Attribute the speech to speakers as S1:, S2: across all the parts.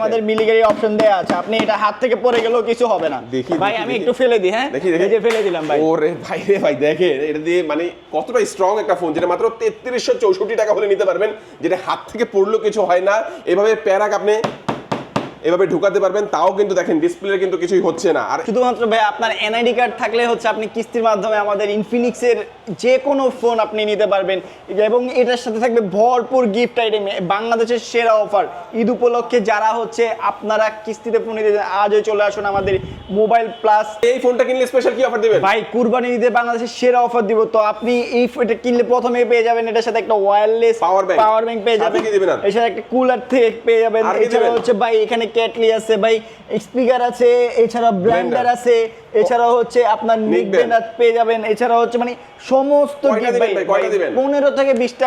S1: আমাদের মিলিগারি অপশন দেয়া আছে, আপনি এটা হাত থেকে পড়ে গেলেও কিছু হবে না। ভাই আমি একটু ফেলে দিই, হ্যাঁ এই যে ফেলে দিলাম ভাই।
S2: ওরে ভাই রে ভাই, দেখেন এটা দিয়ে মানে কতটা স্ট্রং একটা ফোন, যেটা মাত্র 3364 টাকা হলে নিতে পারবেন, যেটা হাত থেকে পড়লেও কিছু হয় না। এভাবে প্যারাক আপনি এভাবে ঢুকাতে পারবেন, তাও কিন্তু দেখেন ডিসপ্লে কিন্তু কিছুই হচ্ছে না। আর
S1: শুধুমাত্র ভাই আপনার এনআইডি কার্ড থাকলে হচ্ছে আপনি কিস্তির মাধ্যমে আমাদের ইনফিনিক্সের যে কোনো ফোন আপনি নিতে পারবেন, এবং এটার সাথে থাকবে ভরপুর গিফট আইটেম। বাংলাদেশের সেরা অফার ঈদ উপলক্ষে যারা হচ্ছে আপনারা কিস্তিতে ফোন নিতে আজই চলে আসুন আমাদের মোবাইল প্লাস।
S2: এই ফোনটা কিনলে স্পেশাল কি অফার দিবেন
S1: ভাই? কুরবানি ঈদে বাংলাদেশের সেরা অফার দিব। তো আপনি এই এটা কিনলে প্রথমে পেয়ে যাবেন এটার সাথে একটা ওয়্যারলেস পাওয়ার ব্যাংক পেয়ে যাবেন, এর সাথে একটা কুলার থেকে পেয়ে যাবেন। এছাড়া হচ্ছে ভাই এখানে ক্যাটলি আছে, ভাই স্পিকার আছে, এছাড়া ব্লেন্ডার আছে, এছাড়া হচ্ছে আপনার নিক ব্যান্ড পেয়ে যাবেন, এছাড়া হচ্ছে মানে সমস্ত গিফট ভাই 15 থেকে 20টা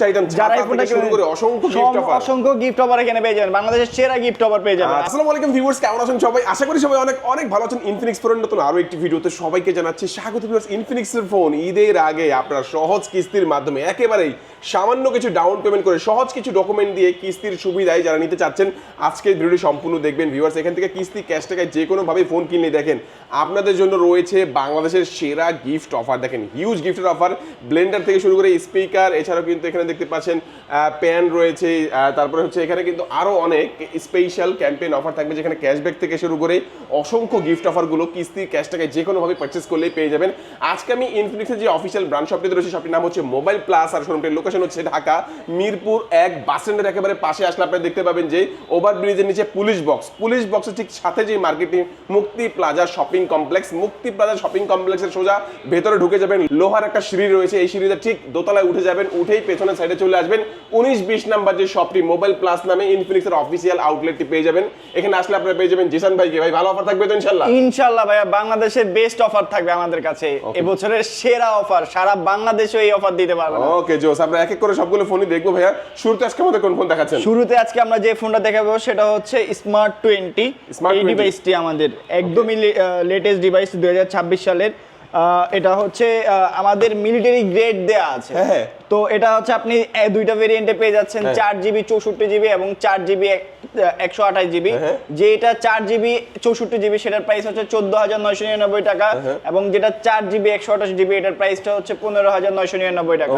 S1: আইটেম
S2: যারা এই ফোনটা শুরু করে অসংখ্য
S1: গিফট অফার এখানে পেয়ে যাবেন, বাংলাদেশের সেরা গিফট অফার পেয়ে যাবেন।
S2: আসসালামু আলাইকুম ভিউয়ার্স, কেমন আছেন সবাই? আশা করি সবাই অনেক অনেক ভালো আছেন। ইনফিনিক্স ফোনের নতুন আরো একটি ভিডিওতে সবাইকে জানাচ্ছি স্বাগত। ভিউয়ার্স, ইনফিনিক্সের ফোন ঈদের আগে আপনারা সহজ কিস্তির মাধ্যমে একেবারেই সামান্য কিছু ডাউন পেমেন্ট করে সহজ কিছু ডকুমেন্ট দিয়ে কিস্তির সুবিধায় যারা নিতে চাচ্ছেন আজকের ভিডিওটি সম্পূর্ণ দেখবেন। ভিউয়ার্স, এখান থেকে কিস্তি ক্যাশ টাকায় যে কোনো ভাবে ফোন কিনলে দেখেন আপনাদের জন্য রয়েছে বাংলাদেশের সেরা গিফট অফার। দেখেন হিউজ গিফটের অফার, ব্লেন্ডার থেকে শুরু করে স্পিকার, এছাড়াও কিন্তু এখানে দেখতে পাচ্ছেন প্যান রয়েছে, তারপরে হচ্ছে এখানে কিন্তু আরো অনেক স্পেশাল ক্যাম্পেইন অফার থাকবে, যেখানে ক্যাশব্যাক থেকে শুরু করে অসংখ্য গিফট অফারগুলো কিস্তি ক্যাশ টাকায় যে কোনো ভাবে পারচেস করলেই পেয়ে যাবেন। আজকে আমি ইনফিনিক্সের যে অফিসিয়াল ব্রাঞ্চ শপটিতে রয়েছে, শপটির নাম হচ্ছে মোবাইল প্লাস, আর শোরুমটির লোকেশন হচ্ছে ঢাকা মিরপুর 1 বাস স্ট্যান্ডের একেবারে পাশে আসলে আপনারা দেখতে পাবেন যে ওভারব্রিজের নিচে পুলিশ বক্সের ঠিক সাথে যে মার্কেটিং মুক্তি প্লাজা শপিং কমপ্লেক্স, মুক্তি প্লাজা শপিং কমপ্লেক্সের সোজা ভেতরে ঢুকে যাবেন, লোহার একটা সিঁড়ি রয়েছে, এই সিঁড়িতে ঠিক দোতলায় উঠে যাবেন, উঠেই পেছনের সাইডে চলে আসবেন 19-20 নাম্বার যে শপটি মোবাইল প্লাস নামে ইনফিনিক্সের অফিসিয়াল আউটলেটটি পেয়ে যাবেন। এখানে আসলে আপনারা পেয়ে যাবেন জিসান ভাইকে। ভাই ভালো অফার থাকবে তো ইনশাআল্লাহ?
S1: ইনশাআল্লাহ ভাইয়া, বাংলাদেশের বেস্ট অফার থাকবে আমাদের কাছে, এবছরের সেরা অফার, সারা বাংলাদেশে এই অফার দিতে পারবো।
S2: ওকে জোস, আমরা এক এক করে সবগুলো ফোনই দেখবো ভাইয়া। শুরুতে আজকে আমাদের কোন ফোন দেখাচ্ছেন?
S1: শুরুতে আজকে আমরা যে ফোনটা দেখাবো সেটা হচ্ছে স্মার্ট 20। এই ডিভাইসটি আমাদের একদমই লেটেস্ট ডিভাইস 2026 সালের। এটা হচ্ছে আমাদের মিলিটারি গ্রেড দেয়া আছে।
S2: হ্যাঁ,
S1: তো এটা হচ্ছে আপনি দুইটা ভেরিয়েন্টে পেয়ে যাচ্ছেন, 4GB 64GB এবং 4GB 128GB। যে এটা 4GB 64GB সেটার প্রাইস হচ্ছে 14,999 টাকা, এবং যেটা 4GB 128GB এটার প্রাইসটা হচ্ছে 15,999 টাকা।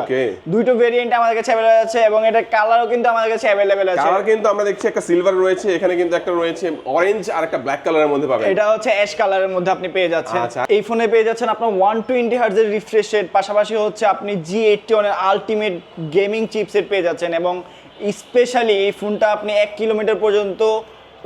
S1: দুটো ভেরিয়েন্ট আমাদের কাছে अवेलेबल আছে, এবং এটা কালারও কিন্তু আমাদের কাছে अवेलेबल আছে।
S2: কালার কিন্তু আমরা দেখছি একটা সিলভার রয়েছে, এখানে কিন্তু একটা রয়েছে অরেঞ্জ আর একটা ব্ল্যাক কালারের মধ্যে পাবেন।
S1: এটা হচ্ছে অ্যাশ কালারের মধ্যে আপনি পেয়ে যাচ্ছেন। এই ফোনে পেয়ে যাচ্ছেন আপনার 120 হার্টজ এর রিফ্রেশ রেট, পাশাপাশি হচ্ছে আপনি G81 এর আলটিমেট গেমিং চিপসেট পেয়ে যাচ্ছেন, এবং স্পেশালি এই ফোনটা আপনি 1 কিলোমিটার পর্যন্ত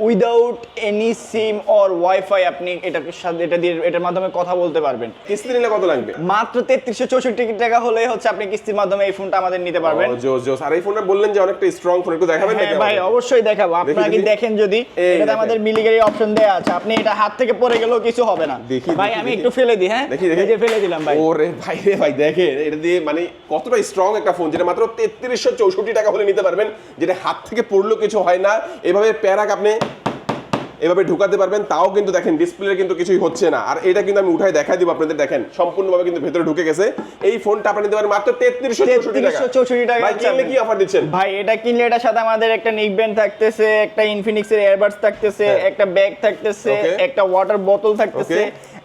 S1: without any SIM or wifi আপনি এটার সাথে এটার মাধ্যমে কথা বলতে পারবেন।
S2: কিস্তি নিলে কত লাগবে?
S1: মাত্র 3364 টাকা হলে হচ্ছে আপনি কিস্তির মাধ্যমে এই ফোনটা আমাদের নিতে পারবেন।
S2: জোস। আর এই ফোনটা বললেন যে অনেকটা স্ট্রং ফোন, একটু দেখাবেন নাকি?
S1: ভাই অবশ্যই দেখাবো, আপনারা কি দেখেন যদি এটাতে আমাদের মিলিগারি অপশন দেয়া আছে, আপনি এটা হাত থেকে পড়ে গেলেও কিছু হবে না। ভাই আমি একটু ফেলে দিই, হ্যাঁ এই যে ফেলে দিলাম ভাই।
S2: ওরে ভাই রে ভাই, দেখেন এটা দিয়ে মানে কতটা স্ট্রং একটা ফোন, যেটা মাত্র 3364 টাকা হলে নিতে পারবেন, যেটা হাত থেকে পড়লেও কিছু হয় না। এভাবে প্যারাক আপনি এভাবে ঢুকাতে পারবেন, তাও কিন্তু দেখেন ডিসপ্লে কিন্তু কিছুই হচ্ছে না। আর এটা কিন্তু আমি উঠাই দেখাই দিব আপনাদের, দেখেন সম্পূর্ণভাবে কিন্তু ভেতরে ঢুকে গেছে। এই ফোনটা আপনি নিতে পারেন মাত্র 3364 টাকা। ভাই কিনলে কি অফার দিচ্ছেন?
S1: ভাই এটা কিনলে এটার সাথে আমাদের একটা নেক ব্যান্ড থাকতেছে, একটা ইনফিনিক্সের এয়ারবাডস থাকতেছে, একটা ব্যাগ থাকতেছে, একটা ওয়াটার বোতল থাকতেছে,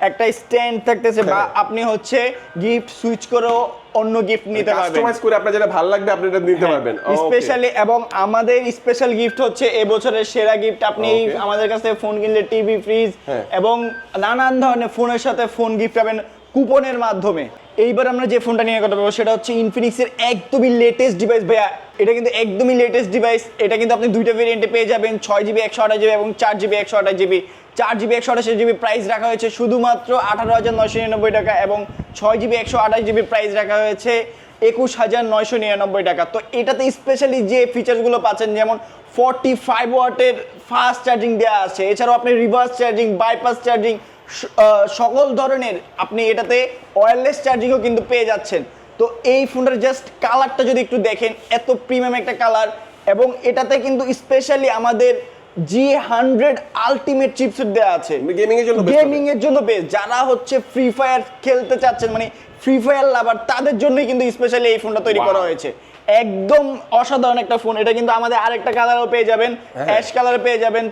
S1: একটা স্ট্যান্ড থাকতেছে, বা আপনি হচ্ছে গিফট সুইচ করেও অন্য গিফট নিতে পারবেন,
S2: কাস্টমাইজ করে আপনার যেটা ভালো লাগবে আপনি এটা নিতে পারবেন
S1: স্পেশালি। এবং আমাদের স্পেশাল গিফট হচ্ছে এবছরের সেরা গিফট, আপনি আমাদের কাছ থেকে ফোন কিনলে টিভি, ফ্রিজ এবং নানান ধরনের ফোনের সাথে ফোন গিফট পাবেন কুপনের মাধ্যমে। এইবার আমরা যে ফোনটা নিয়ে কথা বলবো সেটা হচ্ছে ইনফিনিক্সের একদমই লেটেস্ট ডিভাইস ভাইয়া। এটা কিন্তু একদমই লেটেস্ট ডিভাইস। এটা কিন্তু আপনি দুইটা ভেরিয়েন্টে পেয়ে যাবেন, 6GB 128GB এবং 4GB 128GB। 4GB 128GB price রাখা হয়েছে শুধুমাত্র 18,999 টাকা, এবং 6GB 128GB প্রাইস রাখা হয়েছে 21,999 টাকা। তো এটাতে স্পেশালি যে ফিচারসগুলো পাচ্ছেন, যেমন 45 ওয়াটের ফাস্ট চার্জিং দেওয়া আছে, এছাড়াও আপনি রিভার্স চার্জিং, বাইপাস চার্জিং, সকল ধরনের আপনি এটাতে ওয়্যারলেস চার্জিংও কিন্তু পেয়ে যাচ্ছেন। তো এই ফোনটার জাস্ট কালারটা যদি একটু দেখেন, এত প্রিমিয়াম একটা কালার, এবং এটাতে কিন্তু স্পেশালি আমাদের G100 আলটিমেট চিপসেট দেওয়া আছে গেমিং এর জন্য বেস্ট। যারা হচ্ছে ফ্রি ফায়ার খেলতে চাচ্ছেন, মানে ফ্রি ফায়ার লাভার, তাদের জন্যই কিন্তু স্পেশালি এই ফোনটা তৈরি করা হয়েছে। একদম অসাধারণ একটা ফোন। এটা কিন্তু আমাদের আরেকটা কালারও পেয়ে যাবেন, অ্যাশ কালার পেয়ে যাবেন।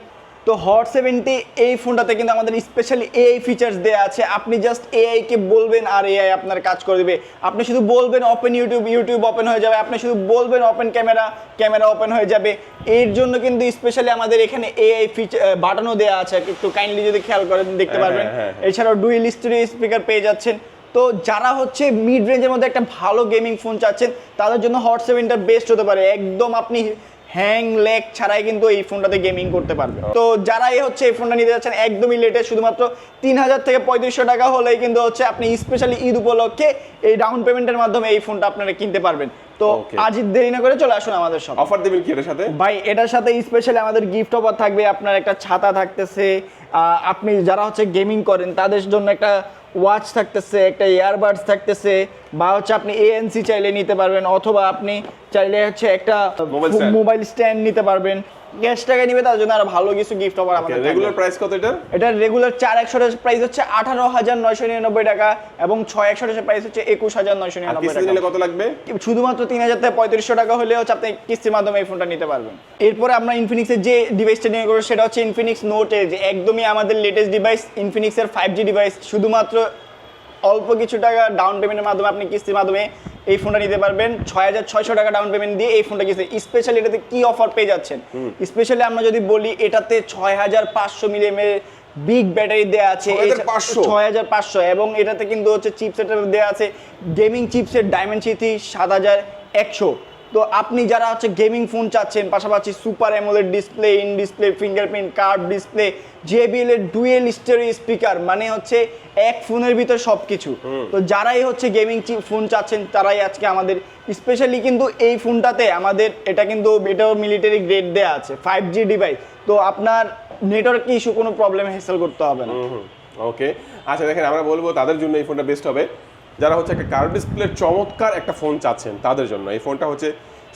S1: তো হট 70 এই ফোনটাতে কিন্তু আমাদের স্পেশালি এআই ফিচার্স দেওয়া আছে। আপনি জাস্ট এআই কে বলবেন আর এআই আপনার কাজ করে দিবে। আপনি শুধু বলবেন ওপেন ইউটিউব, ইউটিউব ওপেন হয়ে যাবে। আপনি শুধু বলবেন ওপেন ক্যামেরা, ক্যামেরা ওপেন হয়ে যাবে। এর জন্য কিন্তু স্পেশালি আমাদের এখানে এআই ফিচার বাটনও দেওয়া আছে, একটু কাইন্ডলি যদি খেয়াল করেন দেখতে পারবেন। এছাড়াও ডুয়েল স্টিরিও স্পিকার পেয়ে যাচ্ছেন। তো যারা হচ্ছে মিড রেঞ্জের মধ্যে একটা ভালো গেমিং ফোন চাচ্ছেন তাদের জন্য হট 70টা বেস্ট হতে পারে। একদম আপনি হ্যাং লেগ ছাড়াই কিন্তু এই ফোনটাতে গেমিং করতে পারবে। তো যারাই হচ্ছে এই ফোনটা নিতে যাচ্ছেন একদমই লেটেস্ট, শুধুমাত্র 3000 থেকে 3500 টাকা হলেই কিন্তু হচ্ছে আপনি স্পেশালি ঈদ উপলক্ষে এই ডাউন পেমেন্টের মাধ্যমে এই ফোনটা আপনারা কিনতে পারবেন। তো আজ দেরি না করে চলে আসুন আমাদের শপে।
S2: অফার দিবেন কি এর সাথে?
S1: ভাই এটার সাথে স্পেশালি আমাদের গিফট অফার থাকবে। আপনার একটা ছাতা থাকতেছে, আপনি যারা হচ্ছে গেমিং করেন তাদের জন্য একটা ওয়াচ থাকতেছে, একটা ইয়ারবাডস থাকতেছে, বা হচ্ছে আপনি এএনসি চাইলে নিতে পারবেন, অথবা আপনি চাইলে হচ্ছে একটা মোবাইল স্ট্যান্ড নিতে পারবেন। ক্যাশ টাকা নিবে তার জন্য আরো ভালো কিছু গিফট অফার আমাদের।
S2: রেগুলার প্রাইস কত এটা?
S1: এটা রেগুলার 4100 প্রাইস হচ্ছে 18999 টাকা এবং 6100 প্রাইস হচ্ছে 21999 টাকা।
S2: নিলে কত লাগবে?
S1: শুধুমাত্র 3000 থেকে 3500 টাকা হলে হচ্ছে আপনি কিস্তির মাধ্যমে এই ফোনটা নিতে পারবেন। এরপরে আমরা ইনফিনিক্সের যে ডিভাইসটা নিয়ে করব সেটা হচ্ছে ইনফিনিক্স নোট এজ। একদমই আমাদের লেটেস্ট ডিভাইস, ইনফিনিক্সের 5G ডিভাইস। শুধুমাত্র অল্প কিছু টাকা ডাউন পেমেন্টের মাধ্যমে আপনি কিস্তির মাধ্যমে এই ফোনটা নিতে পারবেন। 6600 টাকা ডাউন পেমেন্ট দিয়ে এই ফোনটা কিস্তি। স্পেশালি এটাতে কি অফার পেয়ে যাচ্ছেন, স্পেশালি আমরা যদি বলি এটাতে 6500 মিলিএমএর বিগ ব্যাটারি দেওয়া আছে, 6500, এবং এটাতে কিন্তু হচ্ছে চিপসেটের দেওয়া আছে গেমিং চিপসেট ডাইমেনসিটি 7100। তো আপনি যারা হচ্ছে গেমিং ফোন চাচ্ছেন, পাশাপাশি super AMOLED display, in display fingerprint, curve display, JBL এর ডুয়েল স্টেরিও স্পিকার, মানে হচ্ছে এক ফোনের ভিতর সবকিছু। তো যারাই হচ্ছে গেমিং ফোন চাচ্ছেন তারাই আজকে আমাদের স্পেশালি কিন্তু এই ফোনটাতে আমাদের এটা কিন্তু এটাও মিলিটারি গ্রেড দেওয়া আছে, 5G ডিভাইস। তো আপনার নেটওয়ার্ক ইস্যু কোনো প্রবলেম হ্যাসেল করতে হবে না।
S2: ওকে, আচ্ছা দেখেন আমরা বলবো তাদের জন্য এই ফোনটা বেস্ট হবে যারা হচ্ছে একটা কার্ভ ডিসপ্লে চমৎকার একটা ফোন চাচ্ছেন তাদের জন্য। এই ফোনটা হচ্ছে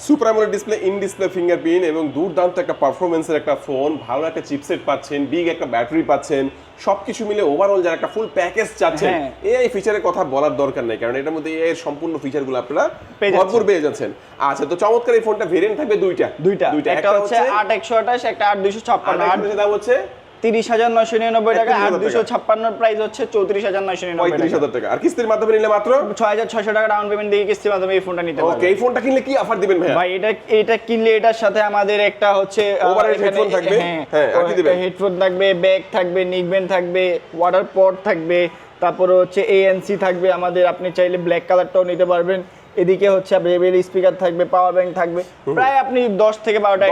S2: super AMOLED display, in display fingerprint এবং দুর্দান্ত একটা পারফরমেন্সের একটা ফোন, ভালো একটা চিপসেট পাচ্ছেন, বিগ একটা ব্যাটারি পাচ্ছেন, সবকিছু মিলে ওভারঅল যারা একটা ফুল প্যাকেজ চাচ্ছেন, এআই ফিচারের কথা বলার দরকার নেই, কারণ এটার মধ্যে এআই এর সম্পূর্ণ ফিচারগুলো আপনারা ভরপুর পেয়ে যাচ্ছেন। আচ্ছা, তো চমৎকার এই ফোনটা ভেরিয়েন্ট থাকবে দুইটা,
S1: একটা হচ্ছে 8128, একটা 8256।
S2: দাম হচ্ছে
S1: 30,999 টাকা, আর 256 প্রাইস হচ্ছে 34,999
S2: টাকা। আর কিস্তির মাধ্যমে নিলে মাত্র
S1: 6600 টাকা ডাউন পেমেন্ট দিয়ে কিস্তির মাধ্যমে এই ফোনটা নিতে পারবেন।
S2: ওকে, এই ফোনটা কিনলে কি অফার দিবেন ভাই?
S1: ভাই এটা কিনলে এটার সাথে আমাদের একটা হচ্ছে
S2: ওভারহেড হেডফোন থাকবে, হ্যাঁ আর কি দিবেন? হেডফোন
S1: থাকবে, ব্যাগ থাকবে, নিকব্যান্ড থাকবে, ওয়াটার পট থাকবে, তারপরে হচ্ছে ANC থাকবে আমাদের। আপনি চাইলে ব্ল্যাক কালারটাও নিতে পারবেন। এদিকে হচ্ছে JBL স্পিকার থাকবে, পাওয়ার ব্যাংক থাকবে, প্রায় আপনি 10 থেকে 12টা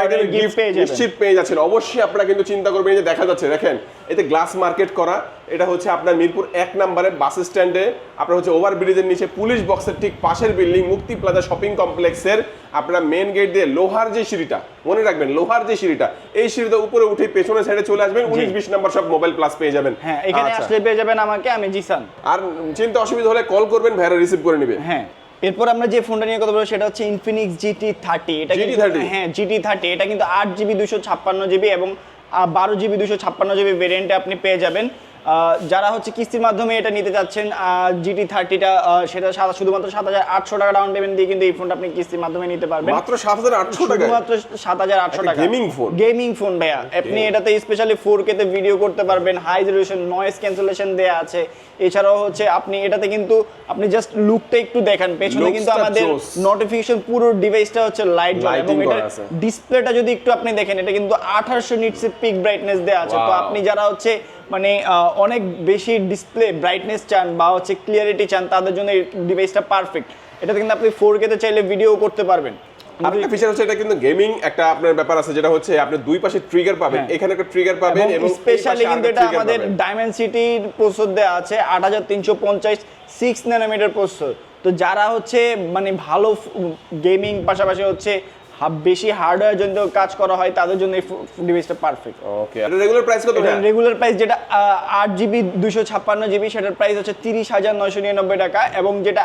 S1: আইটেম গিফট
S2: নিশ্চিত পেয়ে যাচ্ছেন। অবশ্যই আপনারা কিন্তু চিন্তা করবেন, যে দেখা যাচ্ছে দেখেন এতে গ্লাস মার্কেট করা, এটা হচ্ছে আপনার মিরপুর 1 নম্বরে বাস স্ট্যান্ডে, আপনার হচ্ছে ওভারব্রিজের নিচে পুলিশ বক্সের ঠিক পাশের বিল্ডিং মুক্তি প্লাজা শপিং কমপ্লেক্সের আপনারা মেন গেট দিয়ে লোহার যে সিঁড়িটা, মনে রাখবেন লোহার যে সিঁড়িটা, এই সিঁড়িতে উপরে উঠে পেছনের সাইডে চলে আসবেন, 19-20 নম্বর সব মোবাইল প্লাস পেয়ে যাবেন।
S1: হ্যাঁ, এখানে আসলে পেয়ে যাবেন আমাকে, আমি জিসান।
S2: আর চিন্তা অসুবিধা হলে কল করবেন, ভাইরা রিসিভ করে নেবে।
S1: হ্যাঁ, এরপর আমরা যে ফোনটা নিয়ে কথা বলবো সেটা হচ্ছে ইনফিনিক্স GT30। এটা কিন্তু হ্যাঁ GT30, এটা কিন্তু 8GB 256GB এবং 12GB 256GB ভেরিয়েন্টে আপনি পেয়ে যাবেন। যারা হচ্ছে কিস্তির মাধ্যমে এটা নিতে যাচ্ছেন GT30টা, সেটা শুধুমাত্র 7800 টাকা ডাউন পেমেন্ট দিয়ে কিন্তু এই ফোনটা আপনি কিস্তির মাধ্যমে নিতে পারবেন।
S2: মাত্র 7800 টাকা,
S1: মাত্র 7800 টাকা।
S2: গেমিং ফোন
S1: ভাইয়া, আপনি এটাতে স্পেশালি 4K তে ভিডিও করতে পারবেন, হাই রেজোলিউশন নয়েজ ক্যান্সেলেশন দেয়া আছে। এছাড়াও হচ্ছে আপনি এটাতে কিন্তু আপনি জাস্ট লুকটা একটু দেখেন, পেছনে কিন্তু আমাদের নোটিফিকেশন পুরো ডিভাইসটা হচ্ছে লাইট জ্বলে, এবং এটা ডিসপ্লেটা যদি একটু আপনি দেখেন এটা কিন্তু 1800 নিটস পিক ব্রাইটনেস দেয়া আছে। তো আপনি যারা হচ্ছে মানে অনেক বেশি ডিসপ্লে ব্রাইটনেস চান বা হচ্ছে ক্লিয়ারিটি চান তাদের জন্য এই ডিভাইসটা পারফেক্ট। এটাতে কিন্তু আপনি 4K তে চাইলে ভিডিও করতে পারবেন।
S2: আরেকটা ফিচার হচ্ছে এটা কিন্তু গেমিং একটা আপনার ব্যাপার আছে, যেটা হচ্ছে আপনি দুই পাশে ট্রিগার পাবেন, এখানে একটা ট্রিগার পাবেন, এবং
S1: স্পেশালি কিন্তু এটা আমাদের ডাইমেনসিটির প্রসেসর দেওয়া আছে 8350 6 ন্যানোমিটার প্রসেসর। তো যারা হচ্ছে মানে ভালো গেমিং পাশাপাশি হচ্ছে বেশি হার্ডওয়্যার জন্য কাজ করা হয় তাদের জন্য এই ডিভাইসটা পারফেক্ট।
S2: ওকে, আর রেগুলার প্রাইস কত?
S1: রেগুলার প্রাইস যেটা 8GB 256GB সেটার প্রাইস হচ্ছে 30,999 টাকা, এবং যেটা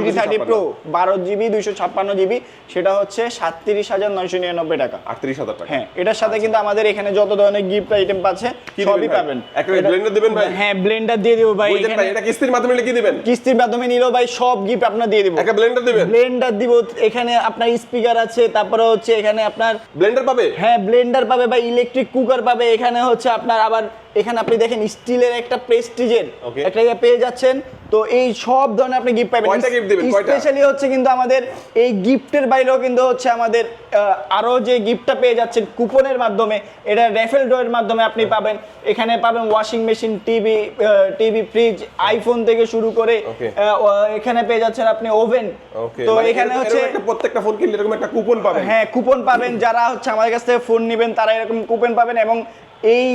S1: GT30 Pro 12GB 256GB সেটা হচ্ছে 37,999 টাকা।
S2: 38,000 টাকা।
S1: হ্যাঁ, এটার সাথে কিন্তু আমাদের এখানে যত ধরনের গিফট আইটেম পাচ্ছে সবই পাবেন।
S2: একটা ব্লেন্ডার দিবেন ভাই?
S1: হ্যাঁ, ব্লেন্ডার দিয়ে দেব ভাই।
S2: বুঝলেন ভাই, এটা কিস্তির মাধ্যমে নিলে কি দিবেন?
S1: কিস্তির মাধ্যমে নিলেও ভাই সব গিফট আপনার দিয়ে দেব।
S2: একটা ব্লেন্ডার দিবেন?
S1: ব্লেন্ডার দিব, এখানে আপনার স্পিকার আছে, তারপরে হচ্ছে এখানে আপনার
S2: ব্লেন্ডার পাবে?
S1: হ্যাঁ, ব্লেন্ডার পাবে বা ইলেকট্রিক কুকার পাবে। এখানে হচ্ছে আপনার আবার এখানে আপনি দেখেন স্টিলের একটা প্রেস্টিজের একটা ইয়ে পেয়ে যাচ্ছেন। তো এই সব ধরনের আপনি গিফট পাবেন।
S2: কয়টা গিফট দিবেন? কয়টা?
S1: স্পেশালি হচ্ছে কিন্তু আমাদের এই গিফটের বাইরেও কিন্তু হচ্ছে আমাদের আরো যে গিফটটা পেয়ে যাচ্ছেন কুপনের মাধ্যমে, এটা রেফেল ড্রয়ের মাধ্যমে আপনি পাবেন। এখানে পাবেন washing machine, TV, fridge, iPhone থেকে শুরু করে এখানে পেয়ে যাচ্ছেন আপনি ওভেন।
S2: তো
S1: এখানে হচ্ছে
S2: প্রত্যেকটা ফোন কিনলে এরকম একটা কুপন পাবেন।
S1: হ্যাঁ, কুপন পাবেন। যারা হচ্ছে আমাদের কাছ থেকে ফোন নেবেন তারা এরকম কুপন পাবেন, এবং এই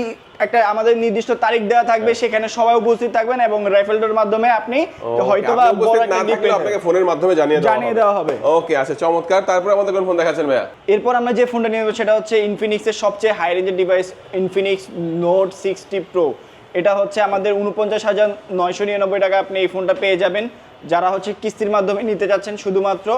S1: একটা আমাদের নির্দিষ্ট তারিখ দেওয়া থাকবে, সেখানে সবাই উপস্থিত থাকবেন এবং রেফেলডোর মাধ্যমে আপনি হয়তোবা বড় একটা গিফট
S2: আপনাকে ফোনের মাধ্যমে জানিয়ে দেওয়া হবে। ওকে, আচ্ছা, চমৎকার। তারপর আমাদের কোন ফোন দেখাচ্ছেন ভাইয়া?
S1: এরপর আমরা যে ফোনটা নিয়ে নেব সেটা হচ্ছে ইনফিনিক্সের সবচেয়ে হাই রেঞ্জের ডিভাইস, ইনফিনিক্স নোট 60 প্রো। এটা হচ্ছে আমাদের 49,999 টাকা আপনি এই ফোনটা পেয়ে যাবেন। যারা হচ্ছে কিস্তির মাধ্যমে নিতে যাচ্ছেন শুধুমাত্র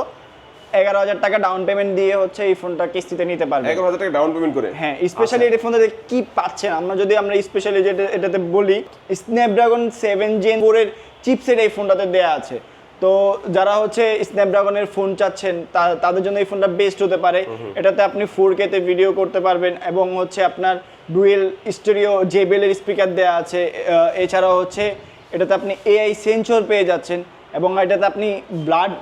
S1: 11,000 টাকা ডাউন পেমেন্ট দিয়ে হচ্ছে এই ফোনটা কিস্তিতে নিতে পারবেন।
S2: 11,000 টাকা ডাউন পেমেন্ট করে?
S1: হ্যাঁ, স্পেশালি এই ফোনটাতে কি পাচ্ছেন আমরা স্পেশালি এটাতে বলি, স্ন্যাপড্রাগন 7 Gen 4 এর চিপসেট এই ফোনটাতে দেয়া আছে। তো যারা হচ্ছে স্ন্যাপড্রাগনের ফোন চাচ্ছেন তাদের জন্য এই ফোনটা বেস্ট হতে পারে। এটাতে আপনি 4K তে ভিডিও করতে পারবেন, এবং হচ্ছে আপনার ডুয়েল স্টেরিও JBL এর স্পিকার দেয়া আছে। এছাড়াও হচ্ছে এটাতে আপনি AI সেন্সর পেয়ে যাচ্ছেন, এবং এটাতে আপনি ব্লাড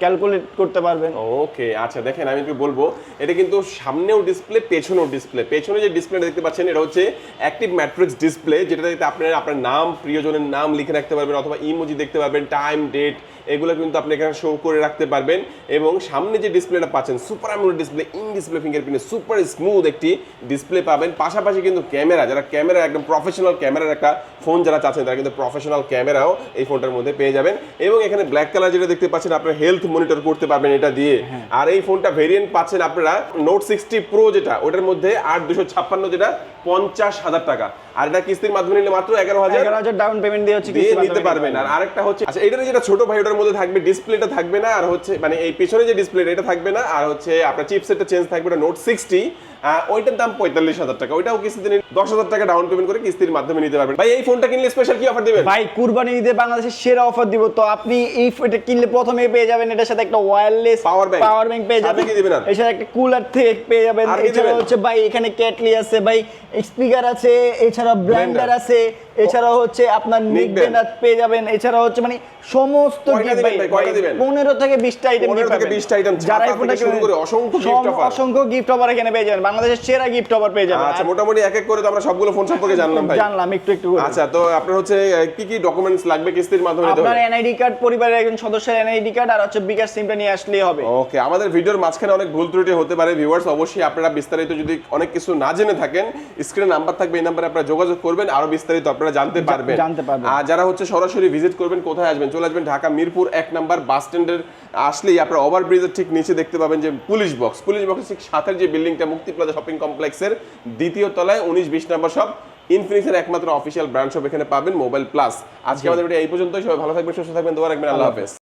S1: ক্যালকুলেট করতে পারবেন।
S2: ওকে, আচ্ছা, দেখেন আমি একটু বলবো, এটা কিন্তু সামনেও ডিসপ্লে, পেছনেও ডিসপ্লে। পেছনে যে ডিসপ্লেটা দেখতে পাচ্ছেন এটা হচ্ছে অ্যাক্টিভ ম্যাট্রিক্স ডিসপ্লে, যেটাতে আপনার নাম, প্রিয়জনের নাম লিখে রাখতে পারবেন, অথবা ইমোজি দেখতে পারবেন, টাইম, ডেট, এগুলো কিন্তু আপনি এখানে শো করে রাখতে পারবেন। এবং সামনে যে ডিসপ্লেটা পাচ্ছেন super AMOLED display, in display fingerprint, super smooth একটি ডিসপ্লে পাবেন। পাশাপাশি কিন্তু ক্যামেরা, যারা ক্যামেরা একদম প্রফেশনাল ক্যামেরার একটা ফোন যারা চাচ্ছেন তারা কিন্তু প্রফেশনাল ক্যামেরাও এই ফোনটার মধ্যে পেয়ে যাবেন। এবং এখানে ব্ল্যাক কালার যেটা দেখতে পাচ্ছেন আপনার হেলথ মনিটর করতে পারবেন এটা দিয়ে। আর এই ফোনটা ভেরিয়েন্ট পাচ্ছেন আপনারা নোট 60 প্রো, যেটা ওটার মধ্যে 8,256, যেটা 50,000 টাকা। আর এটা কিস্তির মাধ্যমে নিলে মাত্র 11,000
S1: ডাউন পেমেন্ট দিয়ে হচ্ছে
S2: নিতে পারবেন। আর আরেকটা হচ্ছে, আচ্ছা, এটার যেটা ছোট ভাই ওটার মধ্যে থাকবে ডিসপ্লেটা থাকবে না, আর হচ্ছে মানে এই পেছনে যে ডিসপ্লেটা এটা থাকবে না, আর হচ্ছে আপনার চিপসেটটা চেঞ্জ থাকবে। এটা নোট 60, ওইটার দাম 45,000 টাকা। ওইটাও কিস্তিতে 10,000 টাকা ডাউন পেমেন্ট করে কিস্তির মাধ্যমে নিতে পারবেন। ভাই, এই ফোনটা কিনলে স্পেশাল কি অফার দিবেন?
S1: ভাই, কুরবানি ঈদে বাংলাদেশের সেরা অফার দিব। তো আপনি এই এটা কিনলে প্রথমে পেয়ে যাবেন এটার সাথে একটা ওয়্যারলেস পাওয়ার ব্যাংক পেয়ে যাবেন। এর সাথে একটা কুলার থেকে পেয়ে যাবেন। এছাড়া হচ্ছে ভাই এখানে ক্যাটলি আছে, ভাই স্পিকার আছে, এছাড়া ব্লেন্ডার আছে, এছাড়া হচ্ছে আপনার নিক ব্যান্ড পেয়ে যাবেন। এছাড়া হচ্ছে মানে সমস্ত গিফট ভাই 15 থেকে 20টা আইটেম
S2: যারা এই ফোনটা শুরু করে
S1: অসংখ্য গিফট অফার এখানে পেয়ে যাবেন। বাংলাদেশের সেরা গিফট অফার পেয়ে যাবেন।
S2: আচ্ছা, মোটামুটি এক এক করে তো আমরা সবগুলো ফোন সম্পর্কে জানলাম ভাই।
S1: জানলাম একটু করে।
S2: আচ্ছা, তো আপনার হচ্ছে কি কি ডকুমেন্টস লাগবে কিস্তির মাধ্যমে?
S1: আপনার এনআইডি কার্ড, পরিবারের একজন সদস্যের এনআইডি কার্ড, আর হচ্ছে বিকাশ সিমটা নিয়ে আসলেই হবে।
S2: ওকে, আমাদের ভিডিওর মাঝখানে অনেক ভুল ত্রুটি হতে পারে ভিউয়ার্স, অবশ্যই আপনারা বিস্তারিত যদি অনেক কিছু না জেনে থাকেন স্ক্রিনে নাম্বার থাকবে, এই নাম্বারে আপনারা যোগাযোগ করবেন, আরো বিস্তারিত আপনারা জানতে পারবেন। আর যারা হচ্ছে সরাসরি ভিজিট করবেন, কোথায় আসবেন? চলে আসবেন ঢাকা মিরপুর 1 নাম্বার বাস স্ট্যান্ডের আসলেই আপনারা ওভারব্রিজের ঠিক নিচে দেখতে পাবেন যে পুলিশ বক্সের ঠিক সাথের যে বিল্ডিংটা মুক্তি প্লাজা শপিং কমপ্লেক্সের দ্বিতীয় তলায় 19-20 নাম্বার শপ, ইনফিনিক্সের একমাত্র অফিসিয়াল ব্র্যান্ড শপ এখানে পাবেন, মোবাইল প্লাস। আজকে আমাদের ভিডিও এই পর্যন্তই। সবাই ভালো থাকবেন, সুস্থ থাকবেন, দোয়া রাখবেন। আল্লাহ হাফেজ।